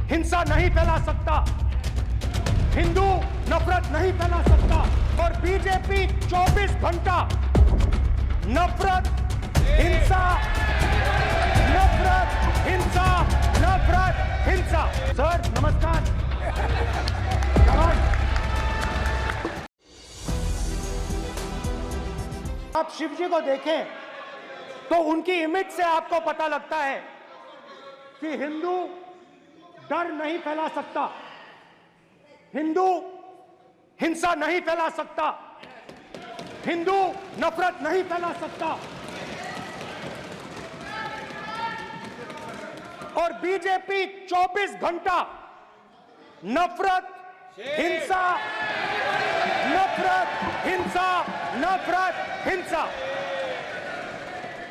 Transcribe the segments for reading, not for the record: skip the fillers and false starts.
हिंसा नहीं फैला सकता, हिंदू नफरत नहीं फैला सकता। और बीजेपी 24 घंटा नफरत, हिंसा, नफरत, हिंसा, नफरत, हिंसा। सर नमस्कार। आप शिव जी को देखें तो उनकी इमेज से आपको पता लगता है कि हिंदू डर नहीं फैला सकता, हिंदू हिंसा नहीं फैला सकता, हिंदू नफरत नहीं फैला सकता। और बीजेपी 24 घंटा नफरत, हिंसा, नफरत, हिंसा, नफरत, हिंसा।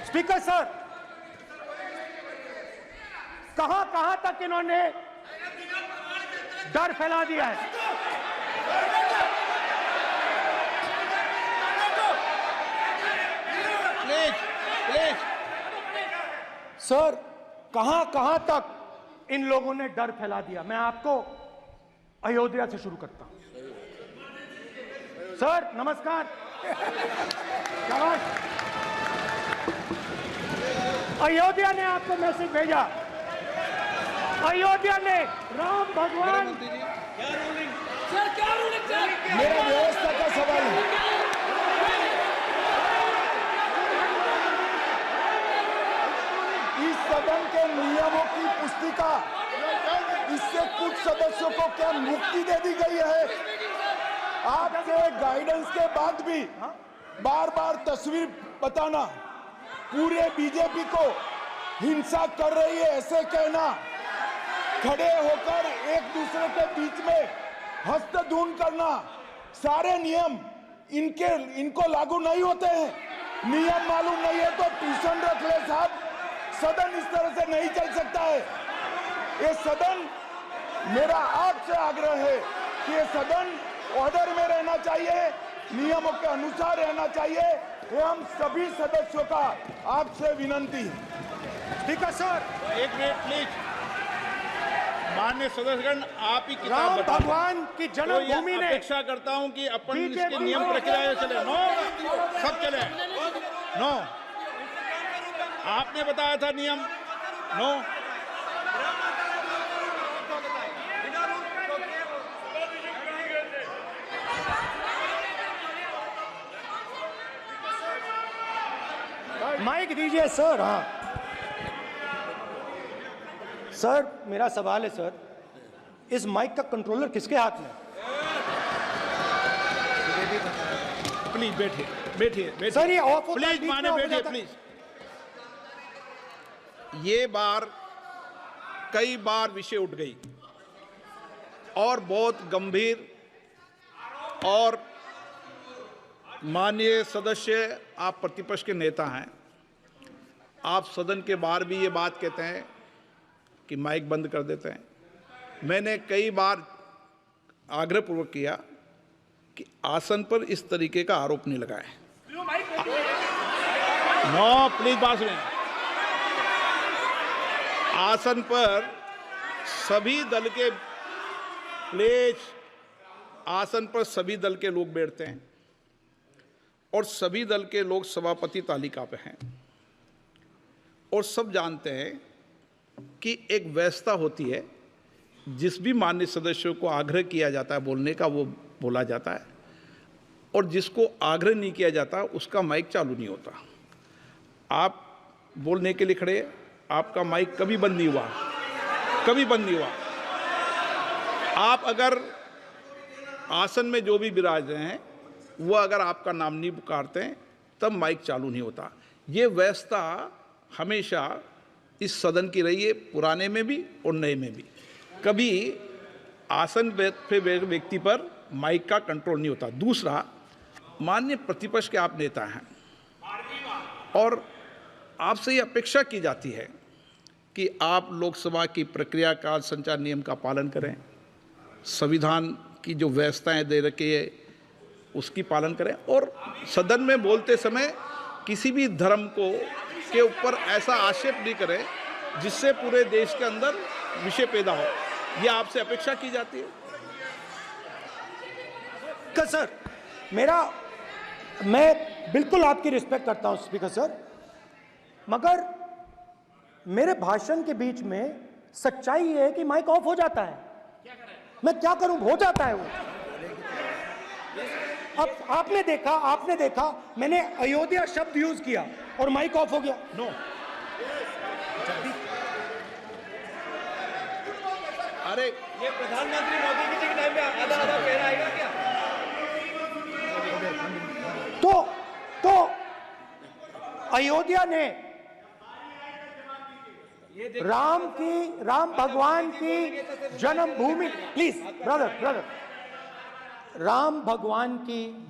स्पीकर सर, कहां कहां तक इन्होंने डर फैला दिया है? प्लीज सर, कहां कहां तक इन लोगों ने डर फैला दिया? मैं आपको अयोध्या से शुरू करता हूं। सर नमस्कार। अयोध्या ने आपको मैसेज भेजा, अयोध्या ने राम भगवान। मेरा व्यवस्था का सवाल है। इस सदन के नियमों की पुस्तिका, इससे कुछ सदस्यों को क्या मुक्ति दे दी गई है? आपके गाइडेंस के बाद भी बार बार तस्वीर बताना, पूरे बीजेपी को हिंसा कर रही है ऐसे कहना, खड़े होकर एक दूसरे के बीच में हस्तधून करना, सारे नियम इनको लागू नहीं होते हैं। नियम मालूम नहीं है तो ट्यूशन रख ले साहब। सदन इस तरह से नहीं चल सकता है। ये सदन, मेरा आपसे आग्रह है कि ये सदन ऑर्डर में रहना चाहिए, नियमों के अनुसार रहना चाहिए। ये हम सभी सदस्यों का आपसे विनंती है। स्पीकर सर, एक मिनट प्लीज। माननीय सदस्यगण, आप ही किताब राम बताओ। भगवान की जन्मभूमि ने अपेक्षा करता हूं कि अपन इसके नियम प्रक्रिया चले। नो, सब चले। नो, आपने बताया था नियम। नो, माइक दीजिए सर। हाँ सर, मेरा सवाल है सर, इस माइक का कंट्रोलर किसके हाथ में? प्लीज बैठिए सर ये ऑफ होता है, प्लीज बीच में माने ऑफ हो बैठिए जाता है। प्लीज। ये बार कई बार विषय उठ गई और बहुत गंभीर, और माननीय सदस्य, आप प्रतिपक्ष के नेता हैं, आप सदन के बाहर भी ये बात कहते हैं कि माइक बंद कर देते हैं। मैंने कई बार आग्रहपूर्वक किया कि आसन पर इस तरीके का आरोप नहीं लगाएं। नो, प्लीज बात सुनिए। आसन पर सभी दल के, प्लीज, आसन पर सभी दल के लोग बैठते हैं और सभी दल के लोग सभापति तालिका पे हैं, और सब जानते हैं कि एक व्यवस्था होती है, जिस भी माननीय सदस्यों को आग्रह किया जाता है बोलने का वो बोला जाता है, और जिसको आग्रह नहीं किया जाता उसका माइक चालू नहीं होता। आप बोलने के लिए खड़े, आपका माइक कभी बंद नहीं हुआ, कभी बंद नहीं हुआ। आप अगर आसन में जो भी विराज रहे हैं वो अगर आपका नाम नहीं पुकारते हैं तब माइक चालू नहीं होता। ये व्यवस्था हमेशा इस सदन की रही है, पुराने में भी और नए में भी। कभी आसन पे व्यक्ति पर माइक का कंट्रोल नहीं होता। दूसरा, माननीय प्रतिपक्ष के आप नेता हैं और आपसे ये अपेक्षा की जाती है कि आप लोकसभा की प्रक्रिया का, संचार नियम का पालन करें, संविधान की जो व्यवस्थाएं दे रखी है उसकी पालन करें, और सदन में बोलते समय किसी भी धर्म को के ऊपर ऐसा आक्षेप नहीं करें जिससे पूरे देश के अंदर विषय पैदा हो। ये आपसे अपेक्षा की जाती है। सर, मैं बिल्कुल आपकी रिस्पेक्ट करता हूं स्पीकर सर, मगर मेरे भाषण के बीच में सच्चाई ये है कि माइक ऑफ हो जाता है। मैं क्या करूं, हो जाता है वो। अब आपने देखा मैंने अयोध्या शब्द यूज किया और माइक ऑफ हो गया। नो, अरे ये प्रधानमंत्री मोदी जी के टाइम में आधा आधा पैरा आएगा क्या? तो अयोध्या ने राम भगवान की जन्मभूमि, प्लीज ब्रदर, राम भगवान की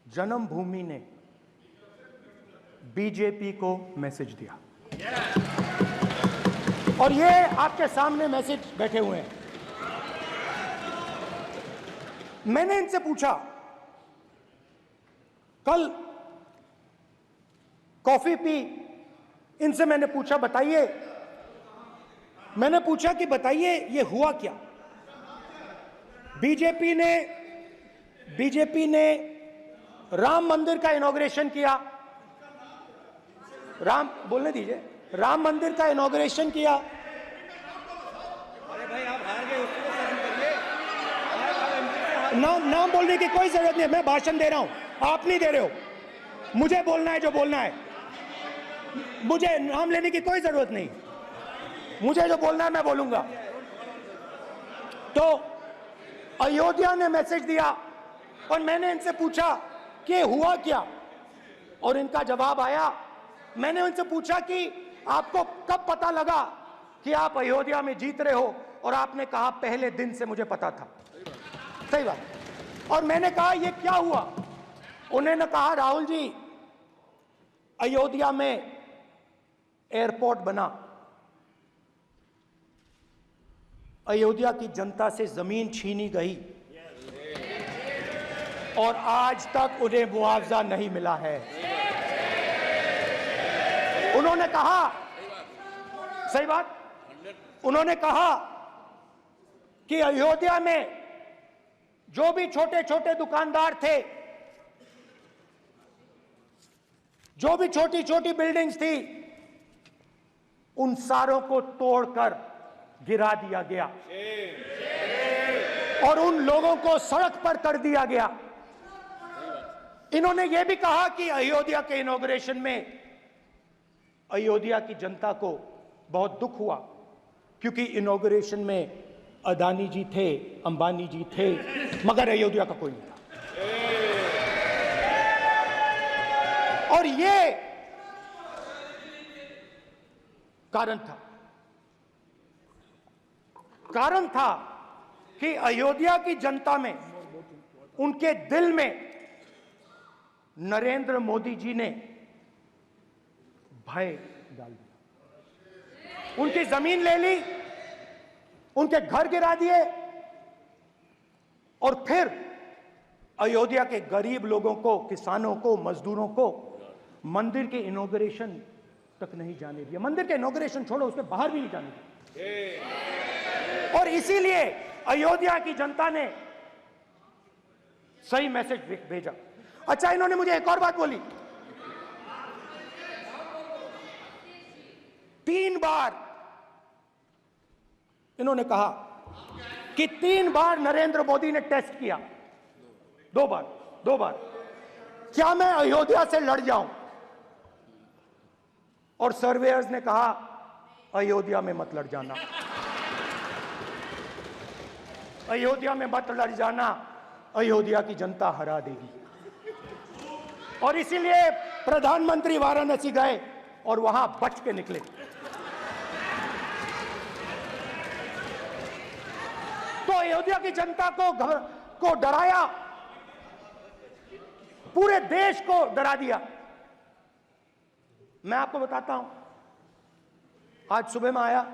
जन्मभूमि ने बीजेपी को मैसेज दिया, और ये आपके सामने मैसेज बैठे हुए हैं। मैंने इनसे पूछा, कल कॉफी पी, इनसे मैंने पूछा बताइए ये हुआ क्या। बीजेपी ने राम मंदिर का इनॉग्रेशन किया, बोलने दीजिए, राम मंदिर का इनॉग्रेशन किया। अरे भाई आप हार गए, उसको शासन करिए। नाम बोलने की कोई जरूरत नहीं है, मैं भाषण दे रहा हूं, आप नहीं दे रहे हो। मुझे बोलना है जो बोलना है, मुझे नाम लेने की कोई जरूरत नहीं, मुझे जो बोलना है मैं बोलूंगा। तो अयोध्या ने मैसेज दिया और मैंने इनसे पूछा कि हुआ क्या, और इनका जवाब आया। मैंने उनसे पूछा कि आपको कब पता लगा कि आप अयोध्या में जीत रहे हो, और आपने कहा पहले दिन से मुझे पता था। सही बात। और मैंने कहा ये क्या हुआ, उन्होंने कहा राहुल जी, अयोध्या में एयरपोर्ट बना, अयोध्या की जनता से जमीन छीनी गई और आज तक उन्हें मुआवजा नहीं मिला है। उन्होंने कहा, सही बात, उन्होंने कहा कि अयोध्या में जो भी छोटे छोटे दुकानदार थे, जो भी छोटी छोटी बिल्डिंग्स थी, उन सारों को तोड़कर गिरा दिया गया और उन लोगों को सड़क पर कर दिया गया। इन्होंने यह भी कहा कि अयोध्या के इनॉग्रेशन में अयोध्या की जनता को बहुत दुख हुआ, क्योंकि इनॉग्रेशन में अदानी जी थे, अंबानी जी थे, मगर अयोध्या का कोई नहीं था। और ये कारण था कि अयोध्या की जनता में, उनके दिल में नरेंद्र मोदी जी ने भय डाल दिया। उनकी जमीन ले ली, उनके घर गिरा दिए, और फिर अयोध्या के गरीब लोगों को, किसानों को, मजदूरों को मंदिर के इनॉग्रेशन तक नहीं जाने दिया। मंदिर के इनॉग्रेशन छोड़ो, उसके बाहर भी नहीं जाने दिया। और इसीलिए अयोध्या की जनता ने सही मैसेज भेजा। अच्छा, इन्होंने मुझे एक और बात बोली, 3 बार इन्होंने कहा कि 3 बार नरेंद्र मोदी ने टेस्ट किया, 2 बार क्या मैं अयोध्या से लड़ जाऊं, और सर्वेयर्स ने कहा अयोध्या में मत लड़ जाना, अयोध्या में मत लड़ जाना, अयोध्या की जनता हरा देगी। और इसीलिए प्रधानमंत्री वाराणसी गए और वहां बच के निकले। तो अयोध्या की जनता को डराया, पूरे देश को डरा दिया। मैं आपको बताता हूं, आज सुबह में आया,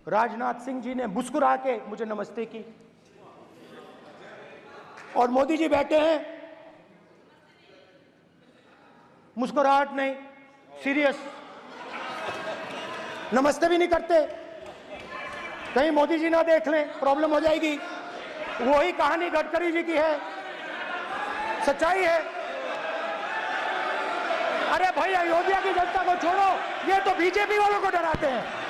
राजनाथ सिंह जी ने मुस्कुरा के मुझे नमस्ते की, और मोदी जी बैठे हैं, मुस्कुराहट नहीं, सीरियस। नमस्ते भी नहीं करते, कहीं मोदी जी ना देख लें, प्रॉब्लम हो जाएगी। वही कहानी गडकरी जी की है, सच्चाई है। अरे भाई, अयोध्या की जनता को छोड़ो, ये तो बीजेपी वालों को डराते हैं।